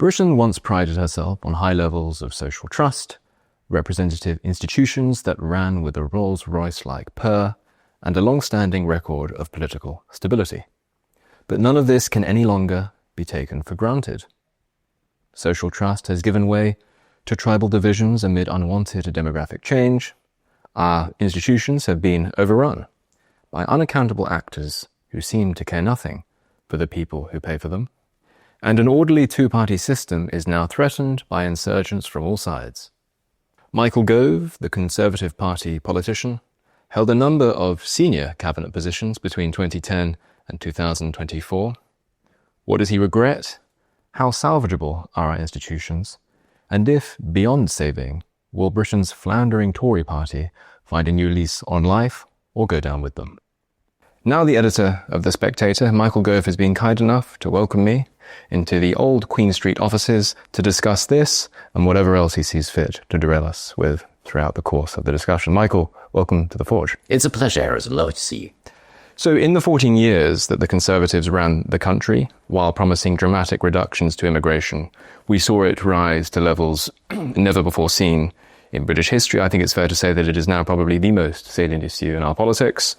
Britain once prided herself on high levels of social trust, representative institutions that ran with a Rolls-Royce-like purr, and a long-standing record of political stability. But none of this can any longer be taken for granted. Social trust has given way to tribal divisions amid unwanted demographic change. Our institutions have been overrun by unaccountable actors who seem to care nothing for the people who pay for them. And an orderly two-party system is now threatened by insurgents from all sides. Michael Gove, the Conservative Party politician, held a number of senior cabinet positions between 2010 and 2024. What does he regret? How salvageable are our institutions? And if, beyond saving, will Britain's floundering Tory party find a new lease on life or go down with them? Now the editor of The Spectator, Michael Gove, has been kind enough to welcome me into the old Queen Street offices to discuss this and whatever else he sees fit to derail us with throughout the course of the discussion. Michael, welcome to The Forge. It's a pleasure, Harrison. Lovely to see you. So in the 14 years that the Conservatives ran the country, while promising dramatic reductions to immigration, we saw it rise to levels never before seen in British history. I think it's fair to say that it is now probably the most salient issue in our politics.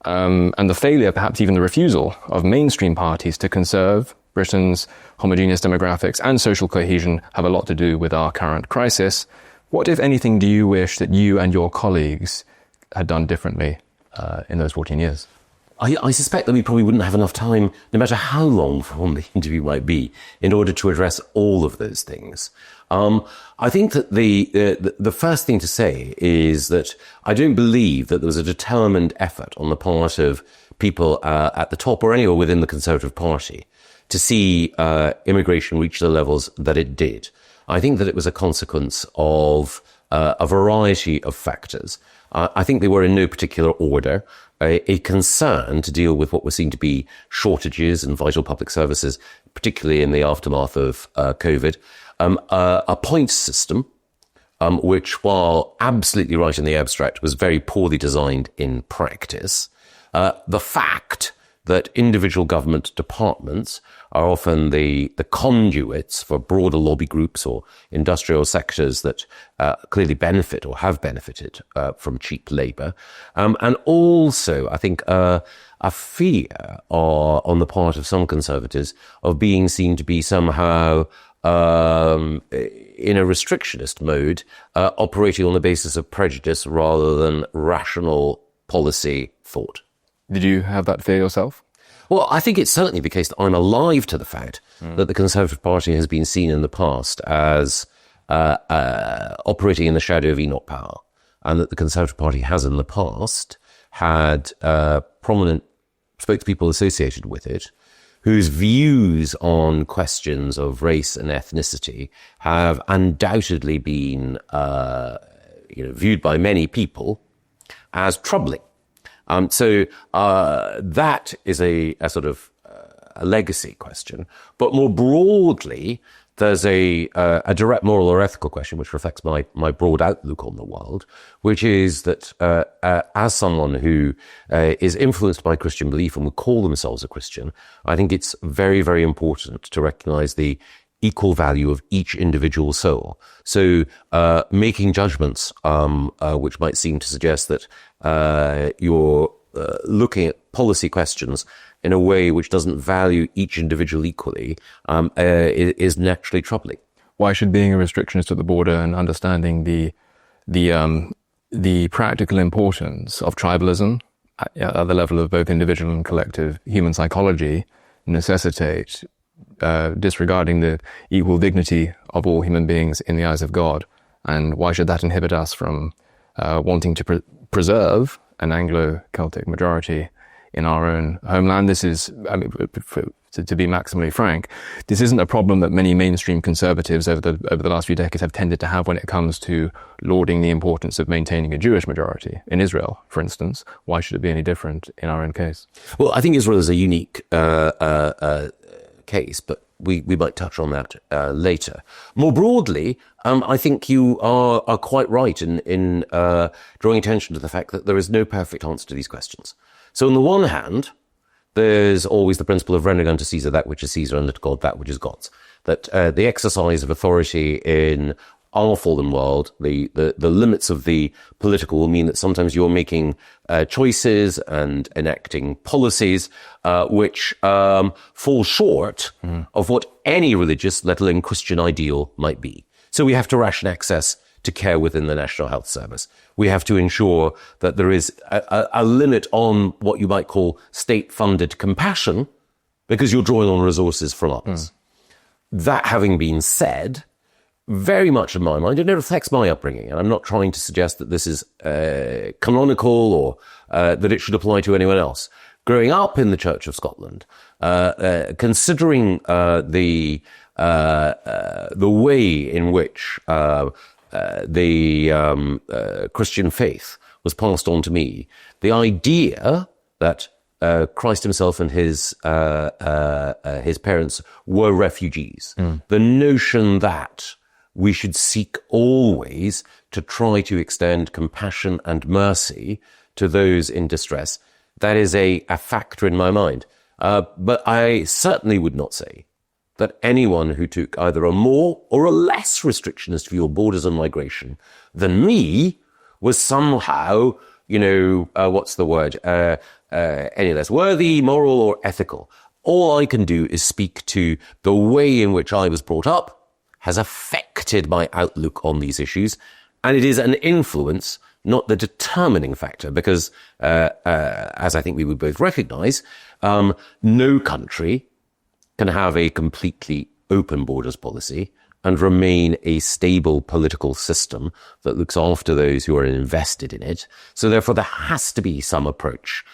And the failure, perhaps even the refusal, of mainstream parties to conserve Britain's homogeneous demographics and social cohesion have a lot to do with our current crisis. What, if anything, do you wish that you and your colleagues had done differently in those 14 years? I suspect that we probably wouldn't have enough time, no matter how long form the interview might be, in order to address all of those things. I think that the first thing to say is that I don't believe that there was a determined effort on the part of people at the top or anywhere within the Conservative Party to see immigration reach the levels that it did. I think that it was a consequence of a variety of factors. I think they were in no particular order. A concern to deal with what were seen to be shortages in vital public services, particularly in the aftermath of COVID. A points system, which, while absolutely right in the abstract, was very poorly designed in practice. The fact that individual government departments are often the conduits for broader lobby groups or industrial sectors that clearly benefit or have benefited from cheap labour. And also, I think, a fear on the part of some Conservatives of being seen to be somehow in a restrictionist mode, operating on the basis of prejudice rather than rational policy thought. Did you have that fear yourself? Well, I think it's certainly the case that I'm alive to the fact that the Conservative Party has been seen in the past as operating in the shadow of Enoch power, and that the Conservative Party has in the past had prominent spokespeople associated with it whose views on questions of race and ethnicity have undoubtedly been viewed by many people as troubling. So that is a sort of a legacy question. But more broadly, there's a direct moral or ethical question which reflects my broad outlook on the world, which is that as someone who is influenced by Christian belief and would call themselves a Christian, I think it's very, very important to recognize the equal value of each individual soul. So making judgments which might seem to suggest that you're looking at policy questions in a way which doesn't value each individual equally is naturally troubling. Why should being a restrictionist at the border and understanding the practical importance of tribalism at the level of both individual and collective human psychology necessitate disregarding the equal dignity of all human beings in the eyes of God? And why should that inhibit us from wanting to preserve an Anglo-Celtic majority in our own homeland? This is, to be maximally frank, this isn't a problem that many mainstream conservatives over the last few decades have tended to have when it comes to lauding the importance of maintaining a Jewish majority in Israel, for instance. Why should it be any different in our own case? Well, I think Israel is a unique case, but we might touch on that later. More broadly, I think you are quite right in drawing attention to the fact that there is no perfect answer to these questions. So on the one hand, there's always the principle of rendering unto Caesar that which is Caesar and to God that which is God's. That the exercise of authority in our fallen world, the limits of the political will mean that sometimes you're making choices and enacting policies which fall short of what any religious, let alone Christian ideal might be. So we have to ration access to care within the National Health Service. We have to ensure that there is a limit on what you might call state-funded compassion, because you're drawing on resources from others. That having been said, very much in my mind, and it reflects my upbringing, and I'm not trying to suggest that this is canonical or that it should apply to anyone else. Growing up in the Church of Scotland, considering the way in which the Christian faith was passed on to me, the idea that Christ himself and his parents were refugees, the notion that we should seek always to try to extend compassion and mercy to those in distress, that is a factor in my mind. But I certainly would not say that anyone who took either a more or a less restrictionist view of borders and migration than me was somehow, what's the word, any less worthy, moral, or ethical. All I can do is speak to the way in which I was brought up has affected my outlook on these issues, and it is an influence, not the determining factor, because, as I think we would both recognize, no country can have a completely open borders policy and remain a stable political system that looks after those who are invested in it. So therefore, there has to be some approach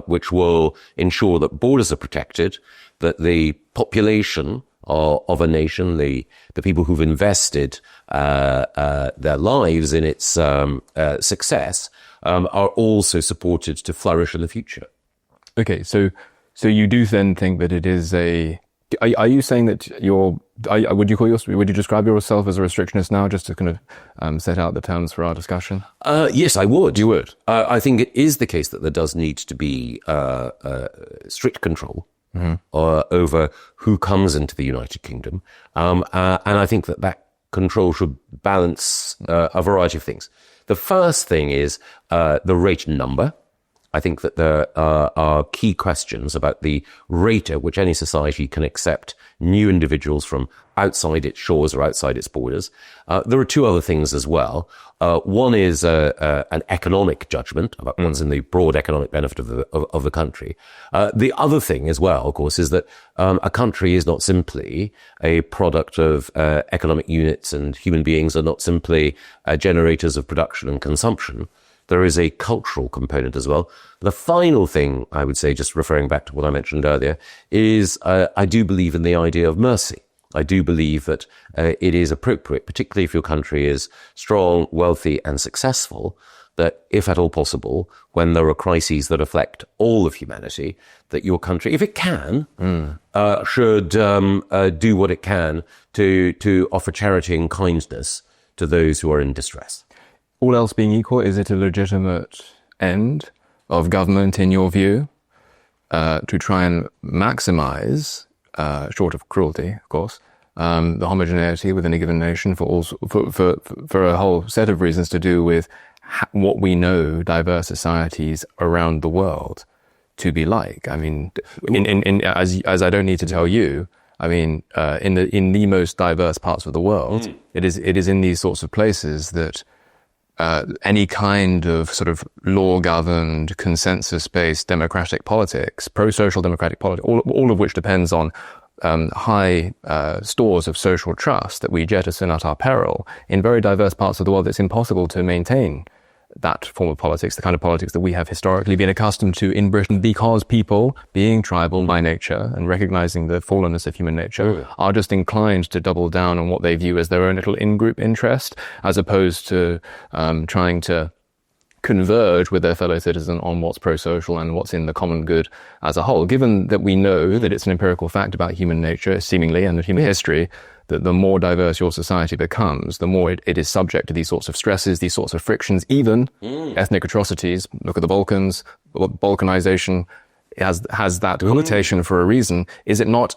which will ensure that borders are protected, that the population of a nation, the people who've invested their lives in its success, are also supported to flourish in the future. Okay, so you do then think that it is a... Are you saying that would you describe yourself as a restrictionist now, just to kind of set out the terms for our discussion? Yes, I would. You would? I think it is the case that there does need to be strict control over who comes into the United Kingdom. And I think that control should balance a variety of things. The first thing is the rate number. I think that there are key questions about the rate at which any society can accept new individuals from outside its shores or outside its borders. There are two other things as well. One is an economic judgment about what's in the broad economic benefit of the country. The other thing as well, of course, is that a country is not simply a product of economic units, and human beings are not simply generators of production and consumption. There is a cultural component as well. The final thing I would say, just referring back to what I mentioned earlier, is I do believe in the idea of mercy. I do believe that it is appropriate, particularly if your country is strong, wealthy, and successful, that if at all possible, when there are crises that affect all of humanity, that your country, if it can, should do what it can to offer charity and kindness to those who are in distress. All else being equal, is it a legitimate end of government, in your view, to try and maximize, short of cruelty, of course, the homogeneity within a given nation for a whole set of reasons to do with what we know diverse societies around the world to be like? I mean, as I don't need to tell you, I mean, in the most diverse parts of the world, it is in these sorts of places that any kind of sort of law-governed, consensus-based democratic politics, pro-social democratic politics, all of which depends on high stores of social trust that we jettison at our peril. In very diverse parts of the world, it's impossible to maintain that form of politics, the kind of politics that we have historically been accustomed to in Britain, because people, being tribal by nature and recognizing the fallenness of human nature, are just inclined to double down on what they view as their own little in-group interest, as opposed to trying to converge with their fellow citizen on what's pro-social and what's in the common good as a whole. Given that we know that it's an empirical fact about human nature, seemingly, and human history, that the more diverse your society becomes, the more it is subject to these sorts of stresses, these sorts of frictions, even ethnic atrocities. Look at the Balkans, Balkanization. has that connotation for a reason. Is it not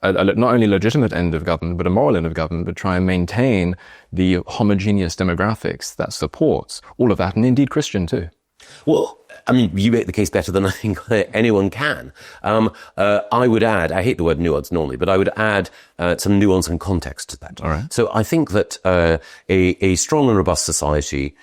not only a legitimate end of government, but a moral end of government, but try and maintain the homogeneous demographics that supports all of that, and indeed Christian too? Well, I mean, you make the case better than I think anyone can. I would add, I hate the word nuance normally, but I would add some nuance and context to that. All right. So I think that a strong and robust society,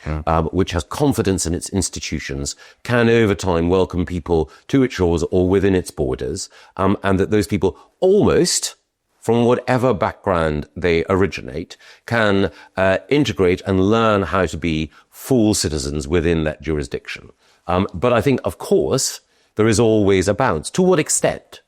which has confidence in its institutions, can over time welcome people to its shores or within its borders, and that those people almost, from whatever background they originate, can integrate and learn how to be full citizens within that jurisdiction. But I think, of course, there is always a balance. To what extent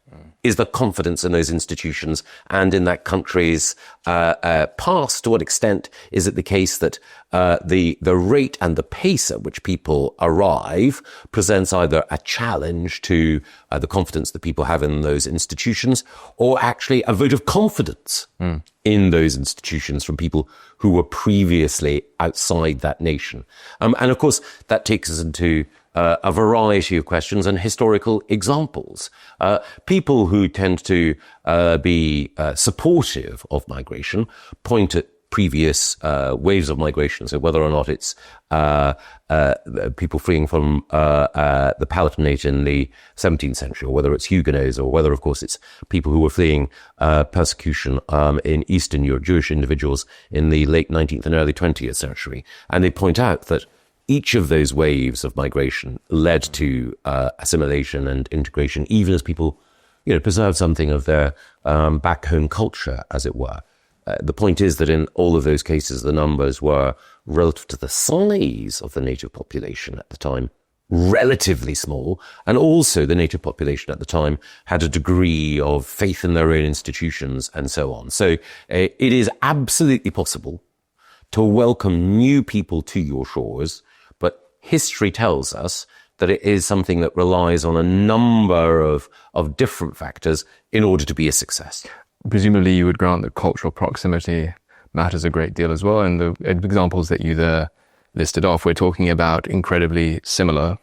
is the confidence in those institutions and in that country's past? To what extent is it the case that the rate and the pace at which people arrive presents either a challenge to the confidence that people have in those institutions, or actually a vote of confidence in those institutions from people who were previously outside that nation? And of course, that takes us into a variety of questions and historical examples. People who tend to be supportive of migration point at previous waves of migration. So whether or not it's people fleeing from the Palatinate in the 17th century, or whether it's Huguenots, or whether, of course, it's people who were fleeing persecution in Eastern Europe, Jewish individuals in the late 19th and early 20th century. And they point out that each of those waves of migration led to assimilation and integration, even as people, preserved something of their back home culture, as it were. The point is that in all of those cases, the numbers were, relative to the size of the native population at the time, relatively small. And also the native population at the time had a degree of faith in their own institutions and so on. So it is absolutely possible to welcome new people to your shores, but history tells us that it is something that relies on a number of different factors in order to be a success. Presumably you would grant that cultural proximity matters a great deal as well. And the examples that you there listed off, we're talking about incredibly similar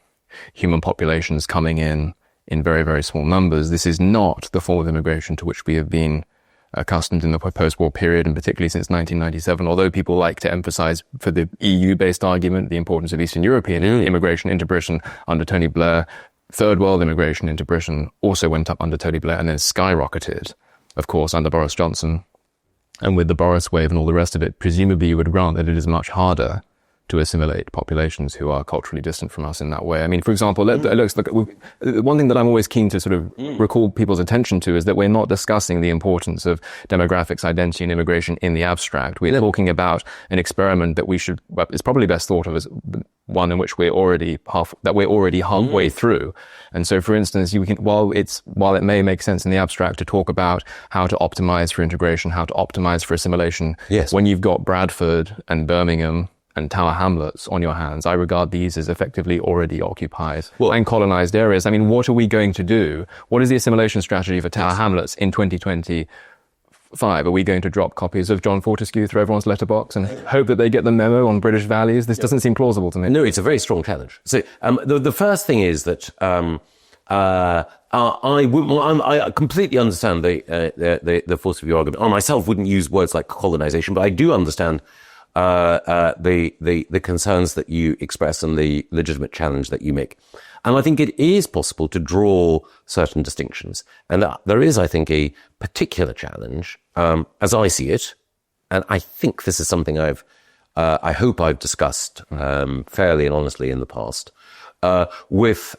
human populations coming in very, very small numbers. This is not the form of immigration to which we have been accustomed in the post-war period, and particularly since 1997, although people like to emphasize for the EU-based argument the importance of Eastern European immigration into Britain under Tony Blair. Third world immigration into Britain also went up under Tony Blair and then skyrocketed, of course, under Boris Johnson. And with the Boris wave and all the rest of it, presumably you would grant that it is much harder to assimilate populations who are culturally distant from us in that way. I mean, for example, one thing that I'm always keen to sort of recall people's attention to is that we're not discussing the importance of demographics, identity, and immigration in the abstract. We're talking about an experiment that is probably best thought of as one in which we're already halfway through. And so, for instance, while it may make sense in the abstract to talk about how to optimize for integration, how to optimize for assimilation, yes, when you've got Bradford and Birmingham and Tower Hamlets on your hands, I regard these as effectively already occupied and colonized areas. I mean, what are we going to do? What is the assimilation strategy for Tower Hamlets in 2025? Are we going to drop copies of John Fortescue through everyone's letterbox and hope that they get the memo on British values? This doesn't seem plausible to me. No, it's a very strong challenge. So the first thing is that I completely understand the force of your argument. I myself wouldn't use words like colonization, but I do understand the concerns that you express and the legitimate challenge that you make. And I think it is possible to draw certain distinctions. And there is, I think, a particular challenge, as I see it. And I think this is something I hope I've discussed fairly and honestly in the past, with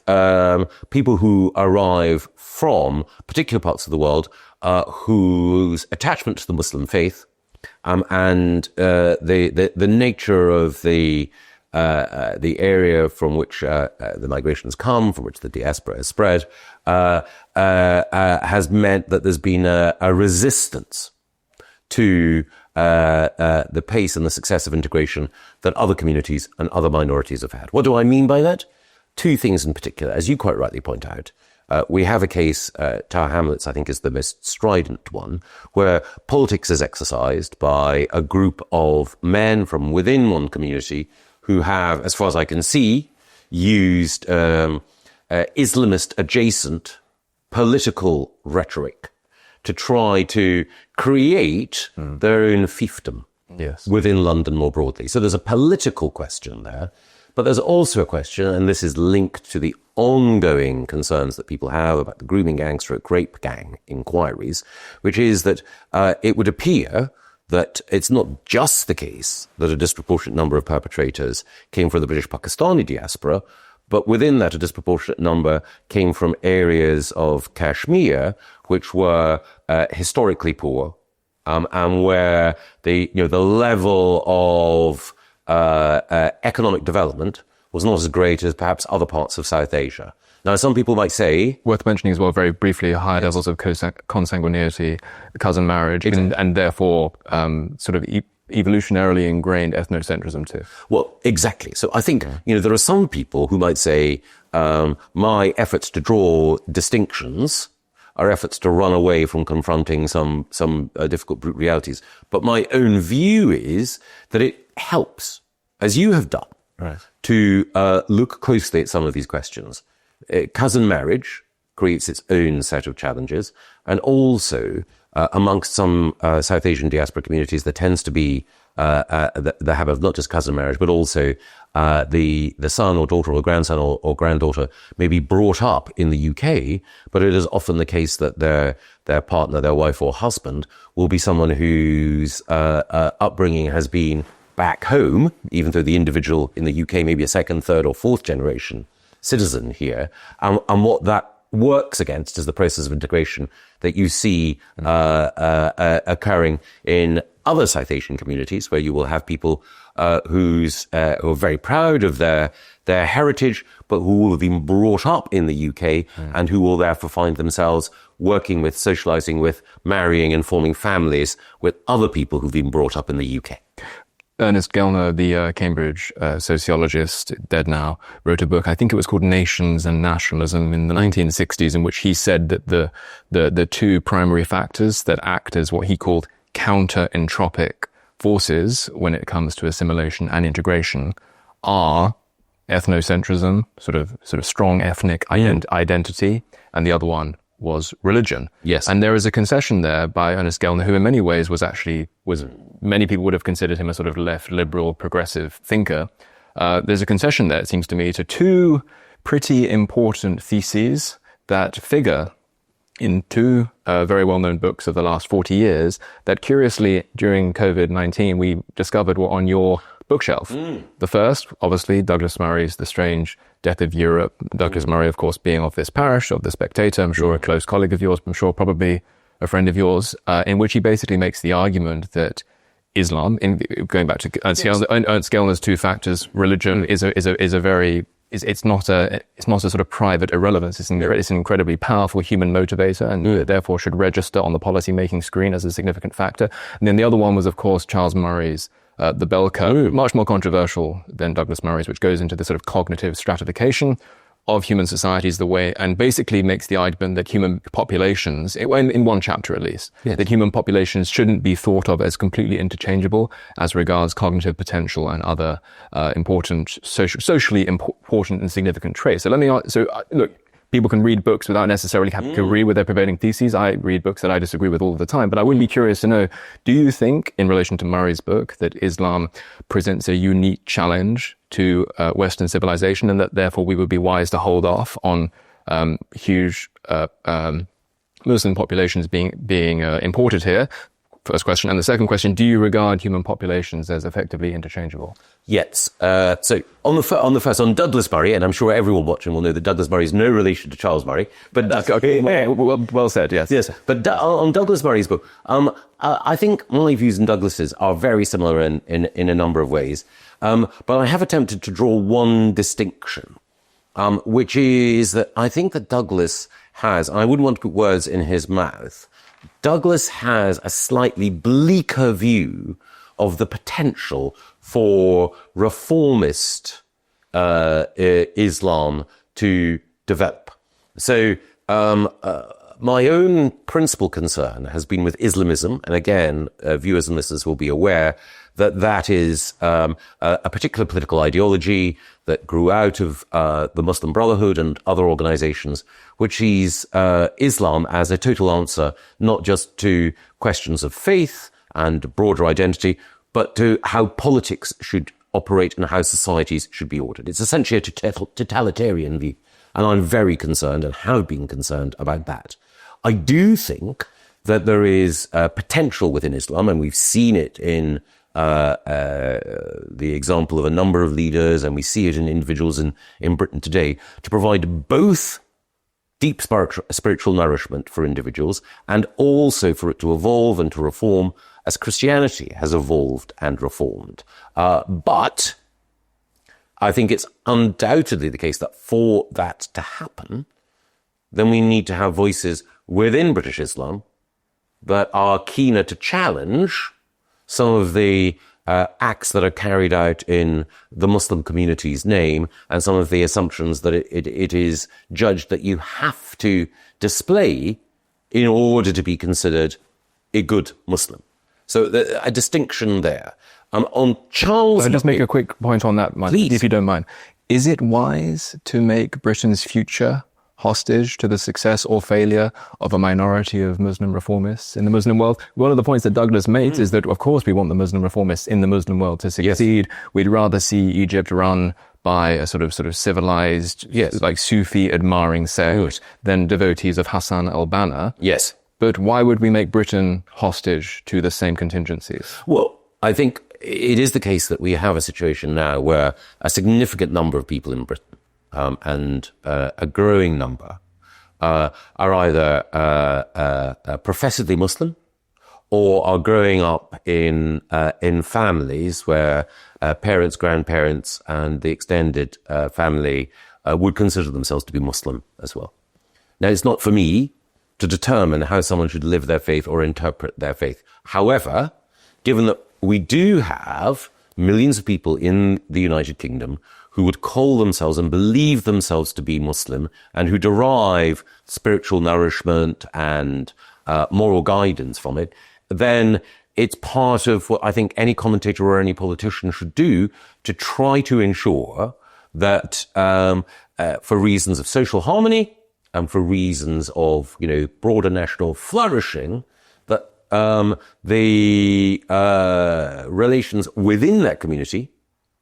people who arrive from particular parts of the world whose attachment to the Muslim faith and the nature of the area from which the migrations come, from which the diaspora has spread, has meant that there's been a resistance to the pace and the success of integration that other communities and other minorities have had. What do I mean by that? Two things in particular, as you quite rightly point out. We have a case, Tower Hamlets, I think, is the most strident one, where politics is exercised by a group of men from within one community who have, as far as I can see, used Islamist adjacent political rhetoric to try to create their own fiefdom within London more broadly. So there's a political question there, but there's also a question, and this is linked to the ongoing concerns that people have about the grooming gang / rape gang inquiries, which is that it would appear that it's not just the case that a disproportionate number of perpetrators came from the British Pakistani diaspora, but within that, a disproportionate number came from areas of Kashmir, which were historically poor, and where the level of economic development was not as great as perhaps other parts of South Asia. Now, some people might say... Worth mentioning as well, very briefly, high levels of consanguinity, cousin marriage, and therefore sort of evolutionarily ingrained ethnocentrism too. Well, exactly. So I think, there are some people who might say, my efforts to draw distinctions are efforts to run away from confronting some difficult realities. But my own view is that it helps, as you have done, to look closely at some of these questions. Cousin marriage creates its own set of challenges, and also amongst some South Asian diaspora communities, there tends to be the habit of not just cousin marriage, but also the son or daughter or grandson or granddaughter may be brought up in the UK, but it is often the case that their partner, their wife or husband, will be someone whose upbringing has been back home, even though the individual in the UK may be a second, third or fourth generation citizen here. And what that works against is the process of integration that you see occurring in other South Asian communities, where you will have people who are very proud of their heritage, but who will have been brought up in the UK and who will therefore find themselves working with, socializing with, marrying and forming families with other people who've been brought up in the UK. Ernest Gellner, the Cambridge sociologist, dead now, wrote a book, I think it was called Nations and Nationalism, in the 1960s, in which he said that the two primary factors that act as what he called counter-entropic forces when it comes to assimilation and integration are ethnocentrism, sort of strong ethnic identity, and the other one was religion. Yes. And there is a concession there by Ernest Gellner, who in many ways was many people would have considered him a sort of left, liberal, progressive thinker. There's a concession there, it seems to me, to two pretty important theses that figure in two very well-known books of the last 40 years that curiously during COVID-19 we discovered were on your bookshelf. The first, obviously, Douglas Murray's The Strange Death of Europe. Douglas Murray, of course, being of this parish, of the Spectator, I'm sure a close colleague of yours, I'm sure probably a friend of yours, in which he basically makes the argument that Islam, going back to Ernst Gellner's two factors, religion is not a sort of private irrelevance. It's an incredibly powerful human motivator, and therefore should register on the policy-making screen as a significant factor. And then the other one was, of course, Charles Murray's The Bell Curve, much more controversial than Douglas Murray's, which goes into the sort of cognitive stratification of human societies and basically makes the argument that human populations, in one chapter at least, that human populations shouldn't be thought of as completely interchangeable as regards cognitive potential and other socially important and significant traits. So look, people can read books without necessarily having to agree with their prevailing theses. I read books that I disagree with all the time, but I would be curious to know, do you think, in relation to Murray's book, that Islam presents a unique challenge to Western civilization, and that therefore we would be wise to hold off on huge Muslim populations being imported here? First question. And the second question, do you regard human populations as effectively interchangeable? Yes. So on Douglas Murray, and I'm sure everyone watching will know that Douglas Murray is no relation to Charles Murray. But well said, yes. Yes. But on Douglas Murray's book, I think my views and Douglas's are very similar in a number of ways. But I have attempted to draw one distinction, which is that I think that Douglas has, and I wouldn't want to put words in his mouth, Douglas has a slightly bleaker view of the potential for reformist Islam to develop. So my own principal concern has been with Islamism, and again, viewers and listeners will be aware that that is a particular political ideology that grew out of the Muslim Brotherhood and other organizations, which sees Islam as a total answer not just to questions of faith and broader identity, but to how politics should operate and how societies should be ordered. It's essentially a totalitarian view, and I'm very concerned and have been concerned about that. I do think that there is potential within Islam, and we've seen it in the example of a number of leaders, and we see it in individuals in Britain today, to provide both deep spiritual nourishment for individuals and also for it to evolve and to reform as Christianity has evolved and reformed. But I think it's undoubtedly the case that for that to happen, then we need to have voices within British Islam that are keener to challenge some of the acts that are carried out in the Muslim community's name and some of the assumptions that it is judged that you have to display in order to be considered a good Muslim. So a distinction there. On Charles... I'll just make a quick point on that, Mike, if you don't mind. Is it wise to make Britain's future hostage to the success or failure of a minority of Muslim reformists in the Muslim world? One of the points that Douglas makes is that, of course, we want the Muslim reformists in the Muslim world to succeed. Yes. We'd rather see Egypt run by a sort of civilized, like Sufi admiring sect than devotees of Hassan al-Banna. Yes. But why would we make Britain hostage to the same contingencies? Well, I think it is the case that we have a situation now where a significant number of people in Britain and a growing number are either professedly Muslim or are growing up in families where parents, grandparents, and the extended family would consider themselves to be Muslim as well. Now, it's not for me to determine how someone should live their faith or interpret their faith. However, given that we do have millions of people in the United Kingdom who would call themselves and believe themselves to be Muslim and who derive spiritual nourishment and moral guidance from it, then it's part of what I think any commentator or any politician should do to try to ensure that for reasons of social harmony and for reasons of, broader national flourishing, that the relations within that community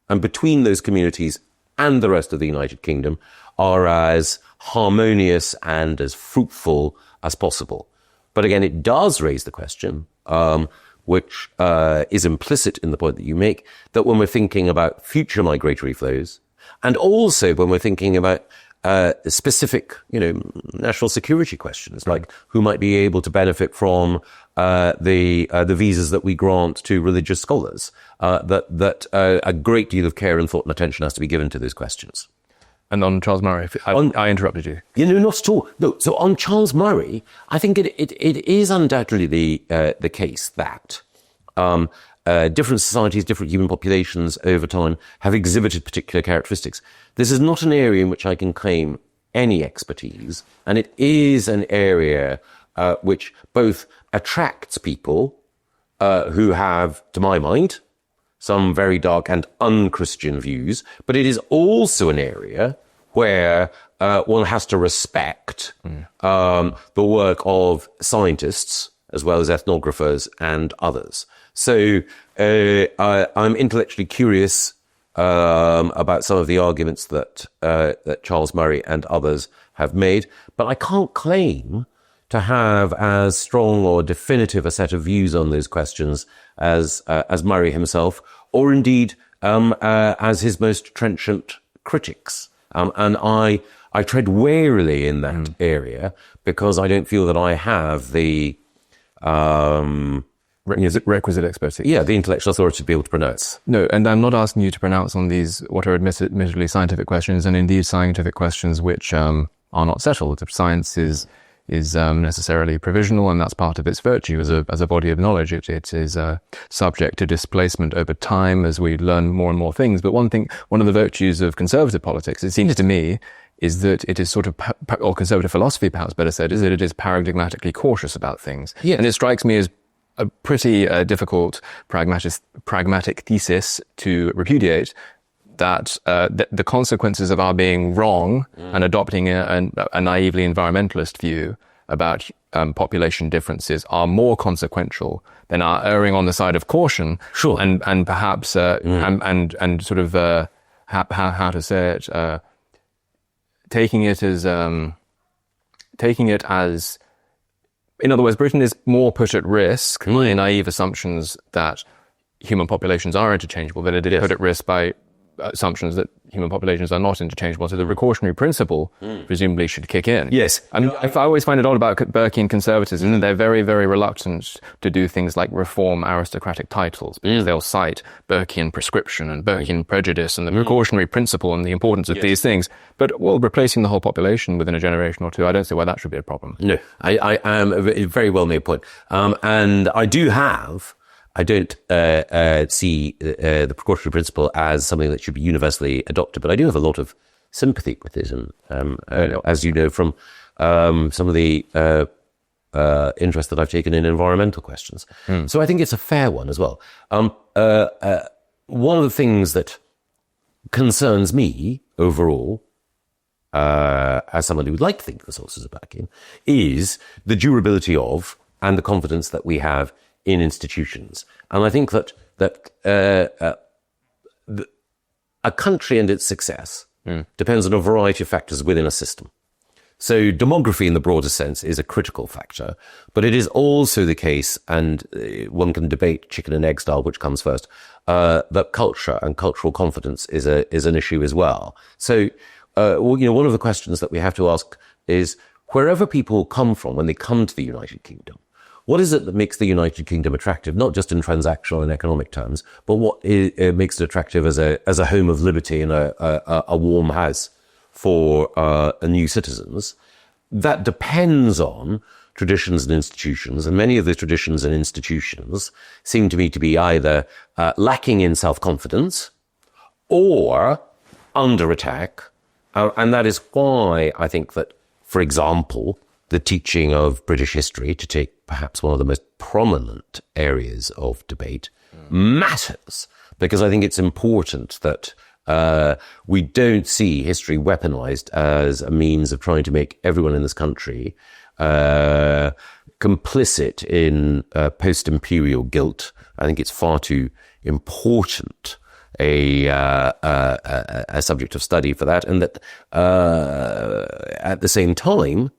and between those communities and the rest of the United Kingdom are as harmonious and as fruitful as possible. But again, it does raise the question, which is implicit in the point that you make, that when we're thinking about future migratory flows, and also when we're thinking about specific, national security questions, like who might be able to benefit from the visas that we grant to religious scholars, that a great deal of care and thought and attention has to be given to those questions. And on Charles Murray, I interrupted you. Not at all. No. So on Charles Murray, I think it is undoubtedly the case that different societies, different human populations over time have exhibited particular characteristics. This is not an area in which I can claim any expertise, and it is an area which both attracts people who have, to my mind, some very dark and un-Christian views, but it is also an area where one has to respect the work of scientists as well as ethnographers and others. So I'm intellectually curious about some of the arguments that Charles Murray and others have made, but I can't claim to have as strong or definitive a set of views on those questions as Murray himself, or indeed as his most trenchant critics. And I tread warily in that area because I don't feel that I have the requisite expertise. Yeah, the intellectual authority to be able to pronounce. No, and I'm not asking you to pronounce on these what are admittedly scientific questions, and indeed scientific questions which are not settled. If science is necessarily provisional, and that's part of its virtue as a body of knowledge. It is subject to displacement over time as we learn more and more things. But one of the virtues of conservative politics, it seems to me, is that it is sort of, or conservative philosophy perhaps better said, is that it is paradigmatically cautious about things. Yes. And it strikes me as a pretty difficult pragmatic thesis to repudiate, that the consequences of our being wrong and adopting a naively environmentalist view about population differences are more consequential than our erring on the side of caution. Sure. And perhaps and sort of how to say it, taking it as in other words, Britain is more put at risk by naive assumptions that human populations are interchangeable than it is put at risk by assumptions that human populations are not interchangeable. So the precautionary principle presumably should kick in. Yes. I mean, I always find it odd about Burkean conservatism that they're very, very reluctant to do things like reform aristocratic titles, because they'll cite Burkean prescription and Burkean prejudice and the precautionary principle and the importance of these things. But, well, replacing the whole population within a generation or two, I don't see why that should be a problem. No, I am a very well made point. And I don't see the precautionary principle as something that should be universally adopted, but I do have a lot of sympathy with it, and as you know from some of the interest that I've taken in environmental questions. So I think it's a fair one as well. One of the things that concerns me overall, as someone who would like to think the sources are back in, is the durability of and the confidence that we have in institutions. And I think that a country and its success depends on a variety of factors within a system. So demography in the broader sense is a critical factor, but it is also the case, and one can debate chicken and egg style, which comes first, that culture and cultural confidence is an issue as well. So, one of the questions that we have to ask is, wherever people come from when they come to the United Kingdom, what is it that makes the United Kingdom attractive, not just in transactional and economic terms, but what makes it attractive as a home of liberty and a warm house for new citizens? That depends on traditions and institutions, and many of the traditions and institutions seem to me to be either lacking in self-confidence or under attack, and that is why I think that, for example, the teaching of British history, to take perhaps one of the most prominent areas of debate, matters, because I think it's important that we don't see history weaponized as a means of trying to make everyone in this country complicit in post-imperial guilt. I think it's far too important a subject of study for that, and that at the same time,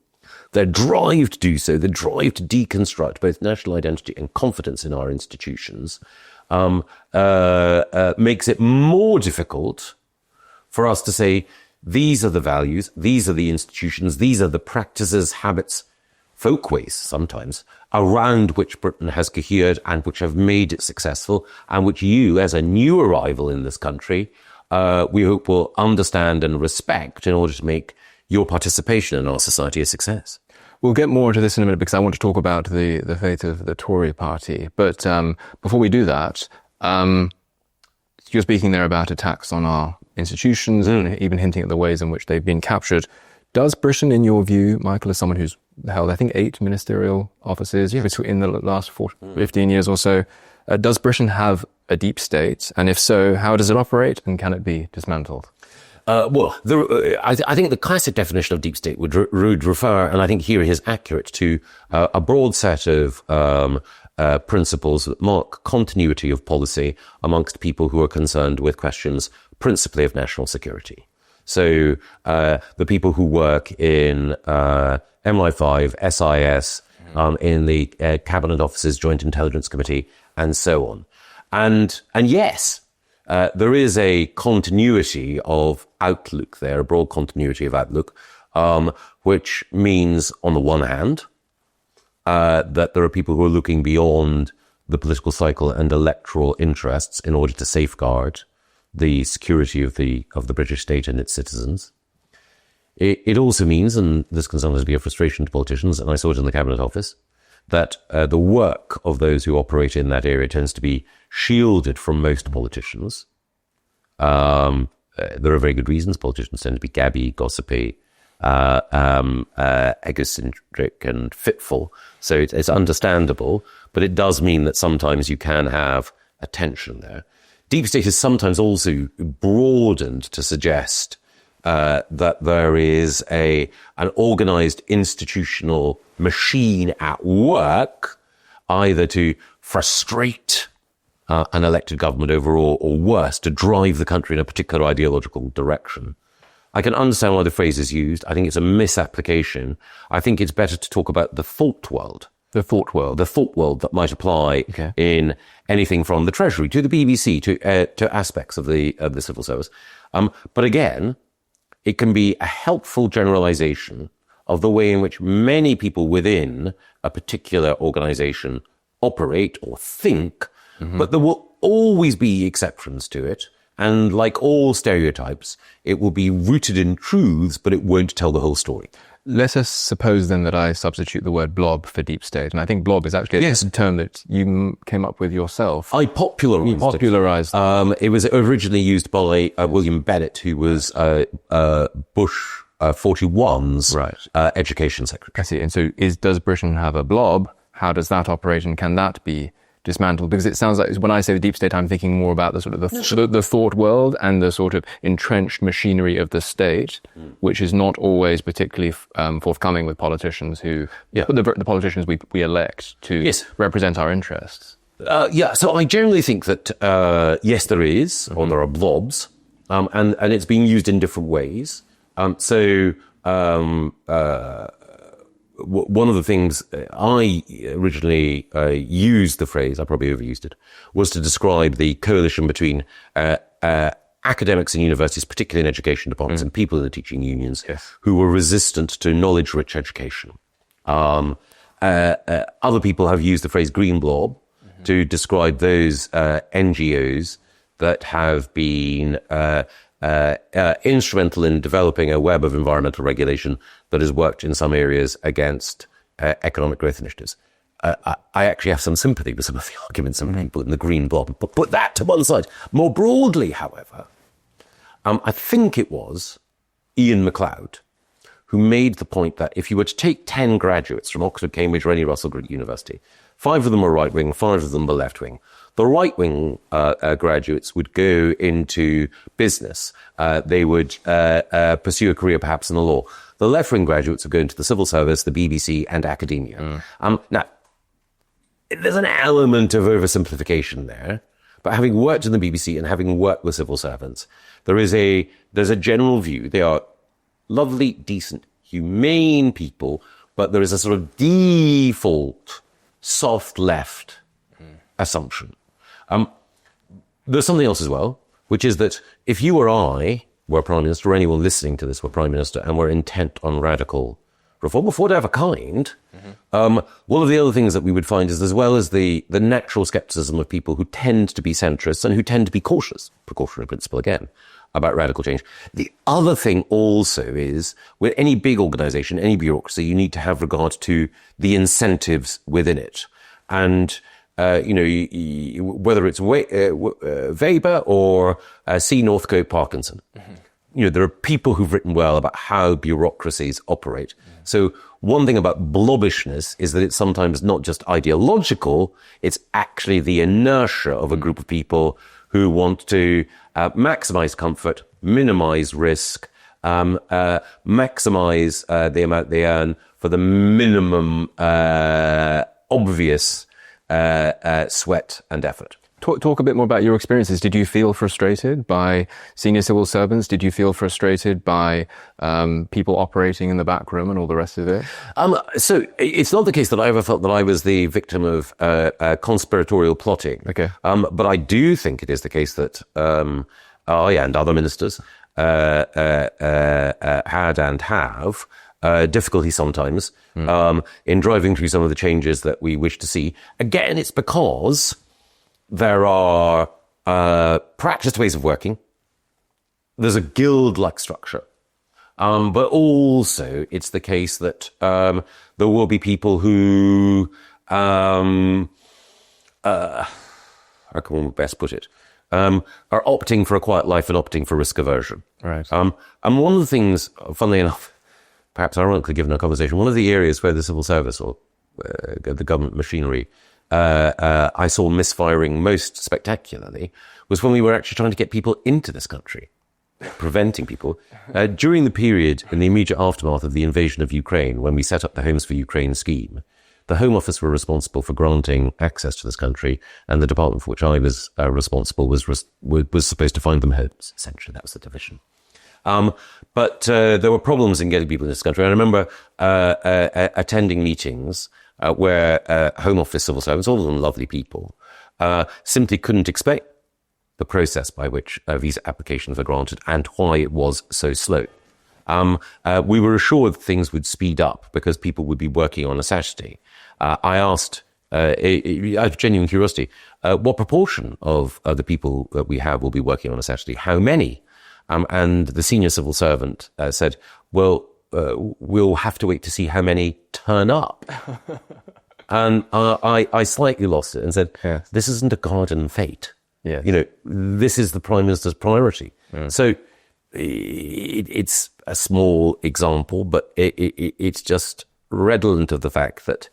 their drive to do so, the drive to deconstruct both national identity and confidence in our institutions, makes it more difficult for us to say, these are the values, these are the institutions, these are the practices, habits, folkways sometimes, around which Britain has cohered and which have made it successful, and which you, as a new arrival in this country, we hope will understand and respect in order to make your participation in our society a success. We'll get more into this in a minute, because I want to talk about the fate of the Tory party. But before we do that, you're speaking there about attacks on our institutions and even hinting at the ways in which they've been captured. Does Britain, in your view, Michael, as someone who's held, I think, 8 ministerial offices in the last 15 years or so, does Britain have a deep state? And if so, how does it operate, and can it be dismantled? I think the classic definition of deep state would refer, and I think here is accurate, to a broad set of principles that mark continuity of policy amongst people who are concerned with questions principally of national security. So the people who work in MI5, SIS, in the Cabinet Office's Joint Intelligence Committee, and so on. And yes, there is a continuity of outlook there, a broad continuity of outlook, which means, on the one hand, that there are people who are looking beyond the political cycle and electoral interests in order to safeguard the security of the British state and its citizens. It also means, and this can sometimes be a frustration to politicians, and I saw it in the Cabinet Office, that the work of those who operate in that area tends to be shielded from most politicians, there are very good reasons. Politicians tend to be gabby, gossipy, egocentric and fitful. So it's understandable, but it does mean that sometimes you can have a tension there. Deep state is sometimes also broadened to suggest that there is an organized institutional machine at work, either to frustrate an elected government overall, or worse, to drive the country in a particular ideological direction. I can understand why the phrase is used. I think it's a misapplication. I think it's better to talk about the thought world. The thought world. The thought world that might apply in anything from the Treasury to the BBC to aspects of the civil service. But again, it can be a helpful generalization of the way in which many people within a particular organization operate or think, but there will always be exceptions to it. And like all stereotypes, it will be rooted in truths, but it won't tell the whole story. Let us suppose then that I substitute the word blob for deep state. And I think blob is actually a term that you came up with yourself. I popularized it. It was originally used by William Bennett, who was Bush 41's education secretary. I see. And so does Britain have a blob? How does that operate, and can that be dismantled? Because it sounds like when I say the deep state, I'm thinking more about the sort of the thought world and the sort of entrenched machinery of the state, which is not always particularly forthcoming with politicians the politicians we elect to represent our interests. So I generally think that yes, there is, or there are blobs, and it's being used in different ways. One of the things I originally used the phrase, I probably overused it, was to describe the coalition between academics in universities, particularly in education departments, and people in the teaching unions who were resistant to knowledge-rich education. Other people have used the phrase green blob to describe those NGOs that have been instrumental in developing a web of environmental regulation that has worked in some areas against economic growth initiatives. I actually have some sympathy with some of the arguments of people in the green blob, but put that to one side. More broadly, however, I think it was Ian MacLeod who made the point that if you were to take 10 graduates from Oxford, Cambridge, or any Russell Group university, 5 of them were right-wing, 5 of them were left-wing. The right-wing graduates would go into business. They would pursue a career perhaps in the law. The left-wing graduates would go into the civil service, the BBC, and academia. Now, there's an element of oversimplification there, but having worked in the BBC and having worked with civil servants, there's a general view. They are lovely, decent, humane people, but there is a sort of default soft left assumption. There's something else as well, which is that if you or I were Prime Minister, or anyone listening to this were Prime Minister, and were intent on radical reform of whatever kind, one of the other things that we would find is, as well as the natural scepticism of people who tend to be centrists and who tend to be cautious, precautionary principle again, about radical change. The other thing also is, with any big organization, any bureaucracy, you need to have regard to the incentives within it. And, whether it's Weber or C. Northcote Parkinson, there are people who've written well about how bureaucracies operate. So one thing about blobbishness is that it's sometimes not just ideological, it's actually the inertia of a group of people who want to maximize comfort, minimize risk, maximize the amount they earn for the minimum obvious sweat and effort. Talk a bit more about your experiences. Did you feel frustrated by senior civil servants? Did you feel frustrated by people operating in the back room and all the rest of it? So it's not the case that I ever felt that I was the victim of conspiratorial plotting. Okay. But I do think it is the case that I and other ministers had and have difficulty sometimes in driving through some of the changes that we wish to see. Again, it's because there are practiced ways of working. There's a guild-like structure. But also it's the case that there will be people who, how can one best put it, are opting for a quiet life and opting for risk aversion. Right. And one of the things, funnily enough, perhaps ironically given our conversation, one of the areas where the civil service or the government machinery I saw misfiring most spectacularly was when we were actually trying to get people into this country, preventing people. During the period in the immediate aftermath of the invasion of Ukraine, when we set up the Homes for Ukraine scheme, the Home Office were responsible for granting access to this country, and the department for which I was responsible was supposed to find them homes. Essentially, that was the division. But there were problems in getting people in this country. I remember attending meetings where Home Office civil servants, all of them lovely people, simply couldn't explain the process by which visa applications were granted and why it was so slow. We were assured things would speed up because people would be working on a Saturday. I asked, out of genuine curiosity, what proportion of the people that we have will be working on a Saturday? How many? And the senior civil servant said, well, we'll have to wait to see how many turn up. And I slightly lost it and said, yes, this isn't a garden fete. Yes. You know, this is the Prime Minister's priority. Mm. So it's a small example, but it's just redolent of the fact that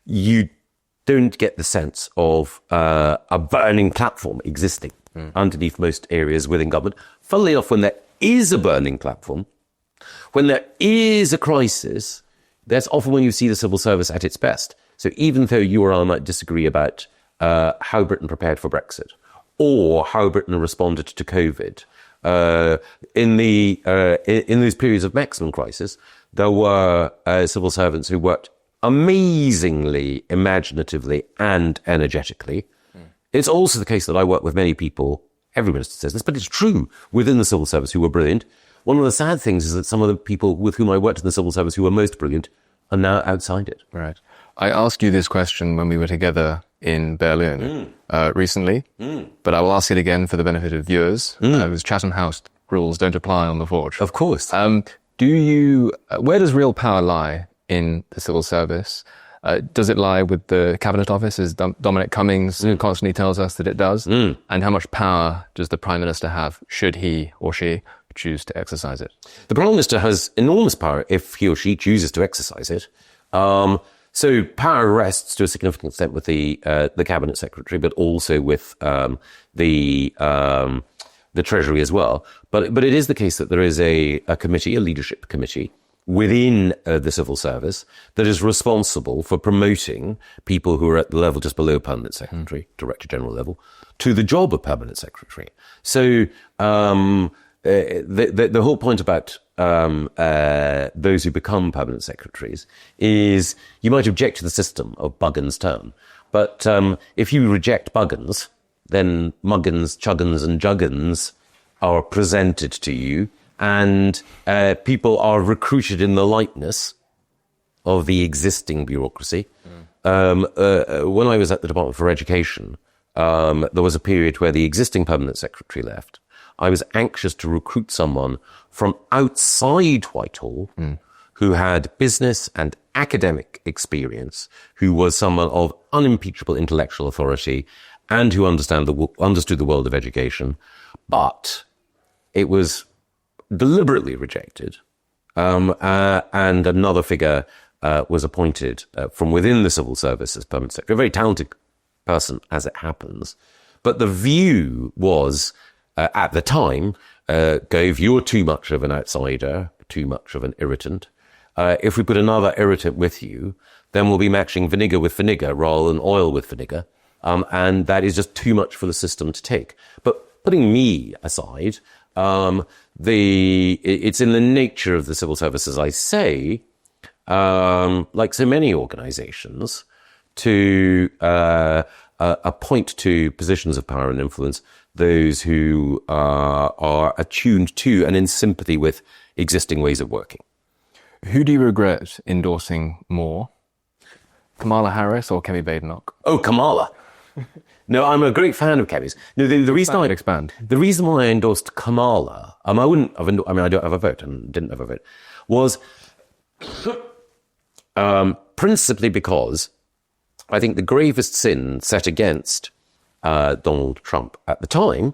you don't get the sense of a burning platform existing underneath most areas within government. Funnily enough, when there is a burning platform, when there is a crisis, that's often when you see the civil service at its best. So even though you or I might disagree about how Britain prepared for Brexit or how Britain responded to COVID, in those periods of maximum crisis, there were civil servants who worked amazingly imaginatively and energetically. It's also the case that I work with many people, every minister says this, but it's true, within the civil service who were brilliant. One of the sad things is that some of the people with whom I worked in the civil service who were most brilliant are now outside it. Right. I asked you this question when we were together in Berlin recently, but I will ask it again for the benefit of viewers. Because Chatham House rules don't apply on the Forge. Of course. Where does real power lie in the civil service? Does it lie with the Cabinet Office, as Dominic Cummings constantly tells us that it does? And how much power does the Prime Minister have, should he or she choose to exercise it? The Prime Minister has enormous power if he or she chooses to exercise it. So power rests to a significant extent with the Cabinet Secretary, but also with the Treasury as well. But it is the case that there is a committee, a leadership committee, within the civil service that is responsible for promoting people who are at the level just below permanent secretary, director general level, to the job of permanent secretary. So the whole point about those who become permanent secretaries is you might object to the system of Buggins' term, but if you reject Buggins, then Muggins, Chuggins and Juggins are presented to you, and people are recruited in the likeness of the existing bureaucracy. When I was at the Department for Education, there was a period where the existing permanent secretary left. I was anxious to recruit someone from outside Whitehall who had business and academic experience, who was someone of unimpeachable intellectual authority, and who understood the world of education. But it was deliberately rejected, and another figure was appointed from within the civil service as permanent secretary, a very talented person as it happens. But the view was, at the time, Gove, you're too much of an outsider, too much of an irritant. If we put another irritant with you, then we'll be matching vinegar with vinegar rather than oil with vinegar. And that is just too much for the system to take. But putting me aside, it's in the nature of the civil service, as I say, like so many organizations, to appoint to positions of power and influence those who are attuned to and in sympathy with existing ways of working. Who do you regret endorsing more, Kamala Harris or Kemi Badenoch? Oh, Kamala. No, I'm a great fan of Kemi's. No, the reason why I endorsed Kamala, I don't have a vote and didn't have a vote, was principally because I think the gravest sin set against Donald Trump at the time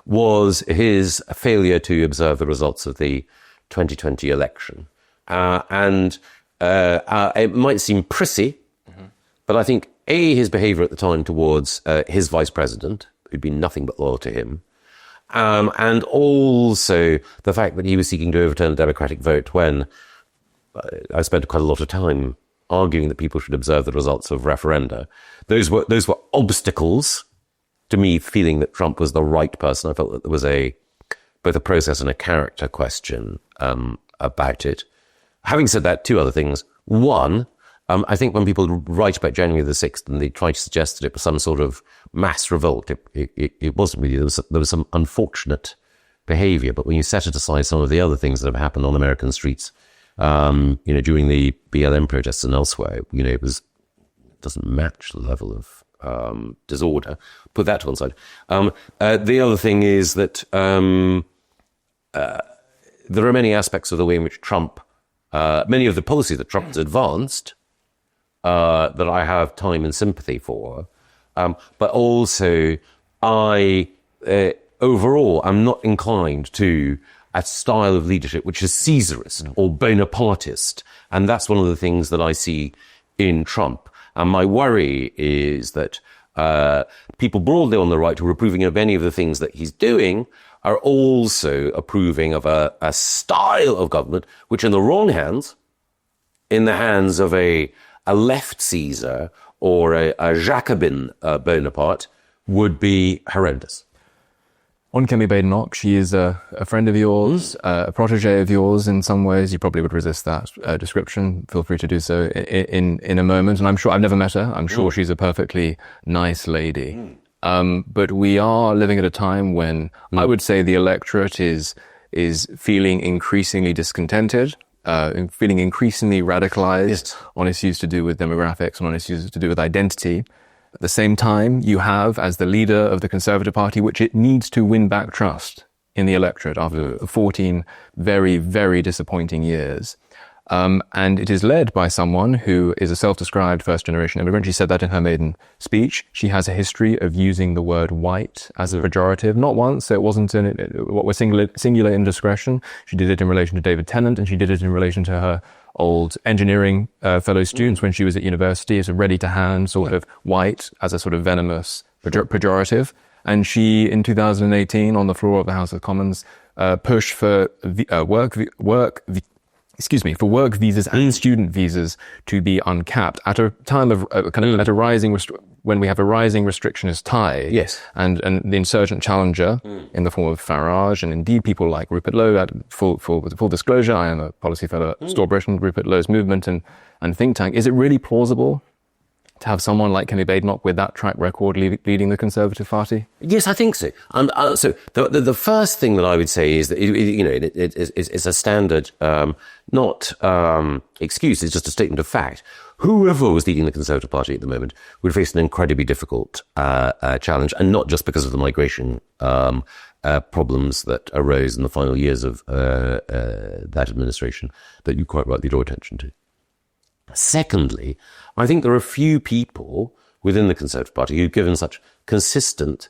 was his failure to observe the results of the 2020 election. And it might seem prissy, but I think, his behavior at the time towards his vice president, who'd been nothing but loyal to him, and also the fact that he was seeking to overturn the Democratic vote when I spent quite a lot of time arguing that people should observe the results of referenda. Those were obstacles to me feeling that Trump was the right person. I felt that there was both a process and a character question about it. Having said that, two other things. One, I think when people write about January the 6th and they try to suggest that it was some sort of mass revolt, it wasn't really. There was some unfortunate behavior. But when you set it aside some of the other things that have happened on American streets, during the BLM protests and elsewhere, it doesn't match the level of disorder. Put that to one side. The other thing is that there are many aspects of the way in which Trump, many of the policies that Trump has advanced, that I have time and sympathy for, but also I overall am not inclined to a style of leadership which is Caesarist or Bonapartist, and that's one of the things that I see in Trump. And my worry is that people broadly on the right who are approving of any of the things that he's doing are also approving of a style of government which, in the wrong hands, in the hands of a left Caesar or a Jacobin Bonaparte, would be horrendous. On Kemi Badenoch, she is a friend of yours, a protege of yours in some ways. You probably would resist that description. Feel free to do so in a moment. And I'm sure, I've never met her. I'm sure she's a perfectly nice lady. But we are living at a time when I would say the electorate is feeling increasingly discontented, feeling increasingly radicalized on issues to do with demographics and on issues to do with identity. At the same time, you have, as the leader of the Conservative Party, which it needs to win back trust in the electorate after 14 very, very disappointing years. And it is led by someone who is a self-described first-generation immigrant. She said that in her maiden speech. She has a history of using the word white as a pejorative, not once, so it wasn't what was singular indiscretion. She did it in relation to David Tennant, and she did it in relation to her old engineering fellow students when she was at university, as a ready-to-hand sort of white as a sort of venomous pejorative. And she, in 2018, on the floor of the House of Commons, pushed for work visas and student visas to be uncapped at a time of at a rising when we have a rising restrictionist tide. Yes. And the insurgent challenger in the form of Farage, and indeed people like Rupert Lowe. At full disclosure, I am a policy fellow at Store Britain, Rupert Lowe's movement and think tank. Is it really plausible to have someone like Kemi Badenoch with that track record leading the Conservative Party? Yes, I think so. So the first thing that I would say is that it's a standard, not excuse. It's just a statement of fact. Whoever was leading the Conservative Party at the moment would face an incredibly difficult challenge, and not just because of the migration problems that arose in the final years of that administration that you quite rightly draw attention to. Secondly, I think there are few people within the Conservative Party who've given such consistent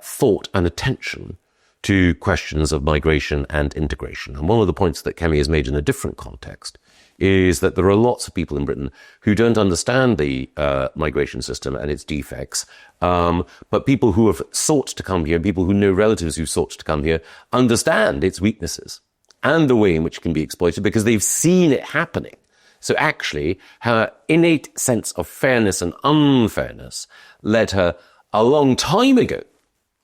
thought and attention to questions of migration and integration. And one of the points that Kemi has made in a different context is that there are lots of people in Britain who don't understand the migration system and its defects, but people who have sought to come here, people who know relatives who've sought to come here, understand its weaknesses and the way in which it can be exploited because they've seen it happening. So actually, her innate sense of fairness and unfairness led her a long time ago,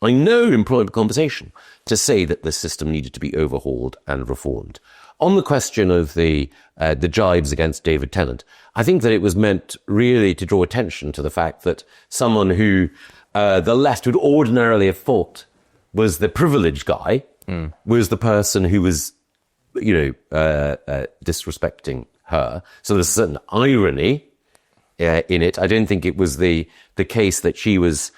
I know in private conversation, to say that the system needed to be overhauled and reformed. On the question of the jibes against David Tennant, I think that it was meant really to draw attention to the fact that someone who the left would ordinarily have thought was the privileged guy was the person who was, disrespecting her. So there's a certain irony in it. I don't think it was the case that she was,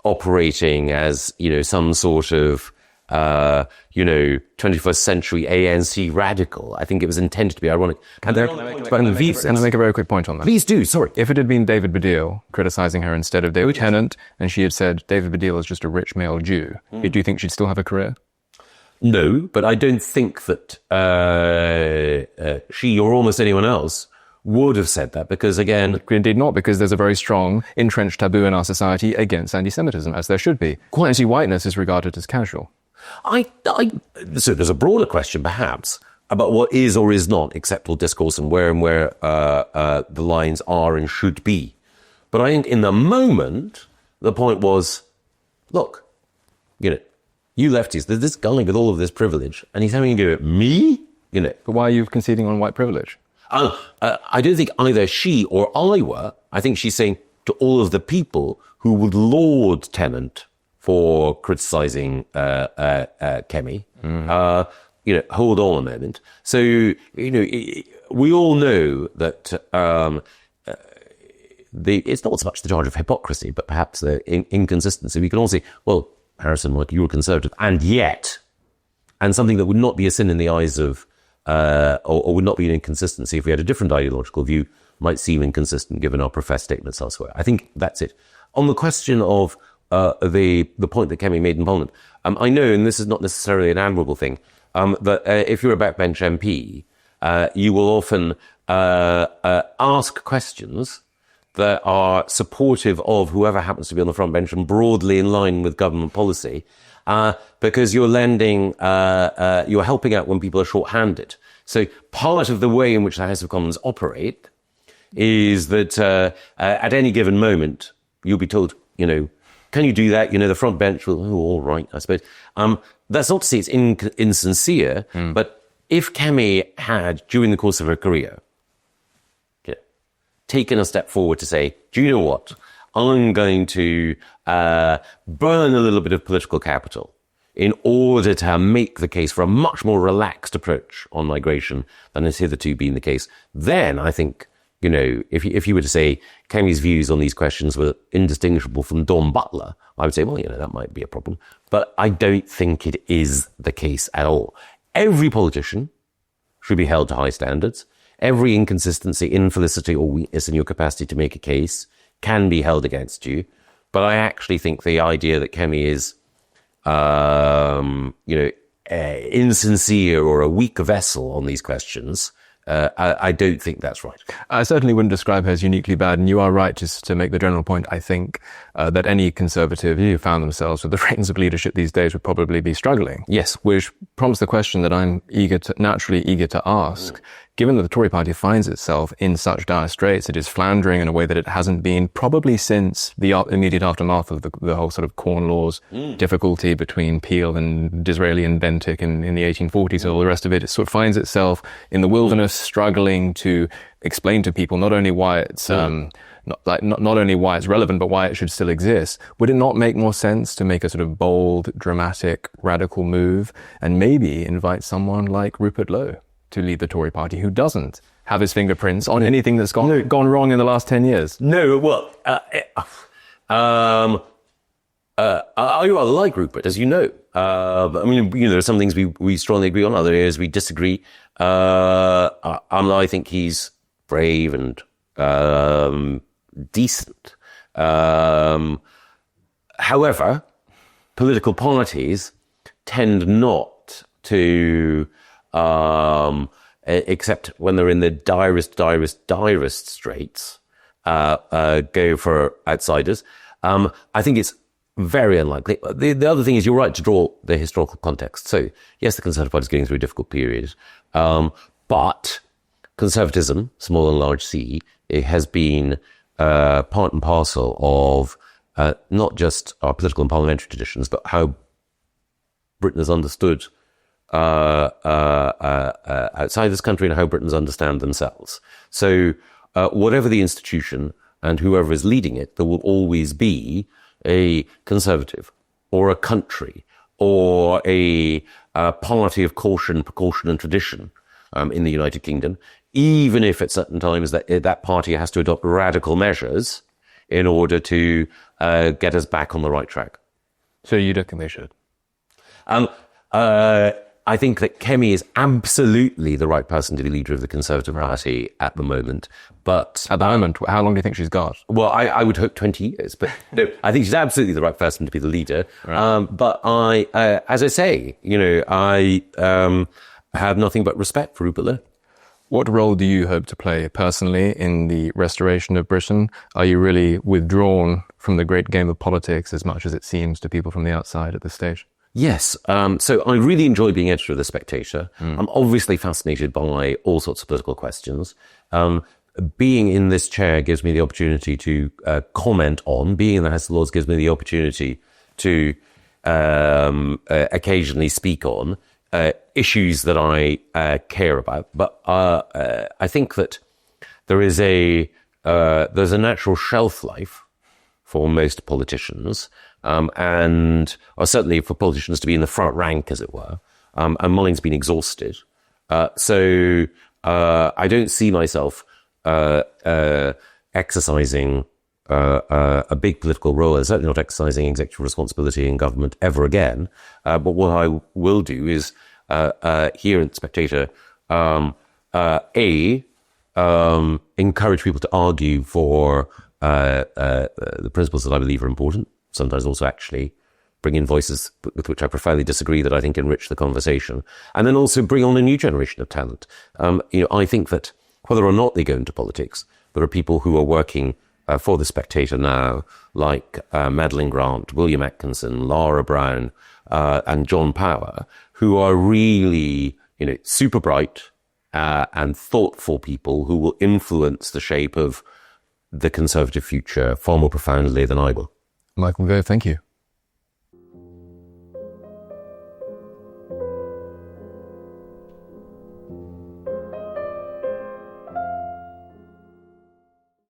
operating as, some sort of 21st century ANC radical. I think it was intended to be ironic. Can I make a very quick point on that? Please do, sorry. If it had been David Baddiel criticizing her instead of David Tennant, and she had said David Baddiel is just a rich male Jew, do you think she'd still have a career? No, but I don't think that she or almost anyone else would have said that, because again... Indeed not, because there's a very strong, entrenched taboo in our society against anti-Semitism, as there should be. Anti-whiteness is regarded as casual. So there's a broader question, perhaps, about what is or is not acceptable discourse and where the lines are and should be. But I think in the moment, the point was, look, you lefties, there's this guy with all of this privilege, and he's having to go at me? But why are you conceding on white privilege? I don't think either she or I were. I think she's saying to all of the people who would laud Tennant for criticising Kemi, hold on a moment. So, we all know that it's not so much the charge of hypocrisy, but perhaps the inconsistency. We can all say, well, Harrison, look, you were conservative, and yet, and something that would not be a sin in the eyes of or would not be an inconsistency if we had a different ideological view, might seem inconsistent given our professed statements elsewhere. I think that's it. On the question of the point that Kemi made in Parliament, I know, and this is not necessarily an admirable thing, that if you're a backbench MP, you will often ask questions that are supportive of whoever happens to be on the front bench and broadly in line with government policy, because you're you're helping out when people are short-handed. So part of the way in which the House of Commons operate is that at any given moment, you'll be told, can you do that? The front bench will, all right, I suppose. That's not to say it's insincere, but if Kemi had, during the course of her career, taken a step forward to say, do you know what? I'm going to burn a little bit of political capital in order to make the case for a much more relaxed approach on migration than has hitherto been the case. Then I think, if you were to say Kemi's views on these questions were indistinguishable from Don Butler, I would say, well, that might be a problem. But I don't think it is the case at all. Every politician should be held to high standards. Every inconsistency, infelicity, or weakness in your capacity to make a case can be held against you. But I actually think the idea that Kemi is, insincere or a weak vessel on these questions, I don't think that's right. I certainly wouldn't describe her as uniquely bad, and you are right to make the general point, I think, that any Conservative who found themselves with the reins of leadership these days would probably be struggling. Yes. Which prompts the question that I'm naturally eager to ask. Given that the Tory party finds itself in such dire straits, it is floundering in a way that it hasn't been probably since the immediate aftermath of the whole sort of Corn Laws difficulty between Peel and Disraeli and Bentinck in the 1840s and all the rest of it. It sort of finds itself in the wilderness, struggling to explain to people not only why it's not only why it's relevant, but why it should still exist. Would it not make more sense to make a sort of bold, dramatic, radical move and maybe invite someone like Rupert Lowe to lead the Tory party, who doesn't have his fingerprints on anything that's gone wrong in the last 10 years? No, well, I like Rupert, as you know. There are some things we strongly agree on, other areas we disagree. I think he's brave and decent. However, political parties tend not to, except when they're in the direst straits, go for outsiders. I think it's very unlikely. The other thing is, you're right to draw the historical context. So, yes, the Conservative Party is going through a difficult period, but conservatism, small and large C, it has been part and parcel of not just our political and parliamentary traditions, but how Britain has understood outside this country and how Britons understand themselves. So whatever the institution and whoever is leading it, there will always be a conservative or a country or a party of caution, precaution and tradition in the United Kingdom, even if at certain times that party has to adopt radical measures in order to get us back on the right track. So you don't think they should? I think that Kemi is absolutely the right person to be leader of the Conservative Party at the moment. But At the moment, how long do you think she's got? well, I would hope 20 years, but no, I think she's absolutely the right person to be the leader. But as I say, I have nothing but respect for Rupert Lowe. What role do you hope to play personally in the restoration of Britain? Are you really withdrawn from the great game of politics as much as it seems to people from the outside at this stage? Yes. So I really enjoy being editor of The Spectator. I'm obviously fascinated by all sorts of political questions. Being in this chair gives me the opportunity to comment on. Being in the House of Lords gives me the opportunity to occasionally speak on issues that I care about. But I think that there's a natural shelf life for most politicians, and or certainly for politicians to be in the front rank, as it were. And mine's been exhausted. So I don't see myself exercising a big political role, and certainly not exercising executive responsibility in government ever again. But what I will do is, here at Spectator, encourage people to argue for the principles that I believe are important, sometimes also actually bring in voices with which I profoundly disagree that I think enrich the conversation, and then also bring on a new generation of talent. I think that whether or not they go into politics, there are people who are working for The Spectator now, like Madeline Grant, William Atkinson, Lara Brown, and John Power, who are really, super bright and thoughtful people who will influence the shape of the Conservative future far more profoundly than I will. Michael Gove, thank you.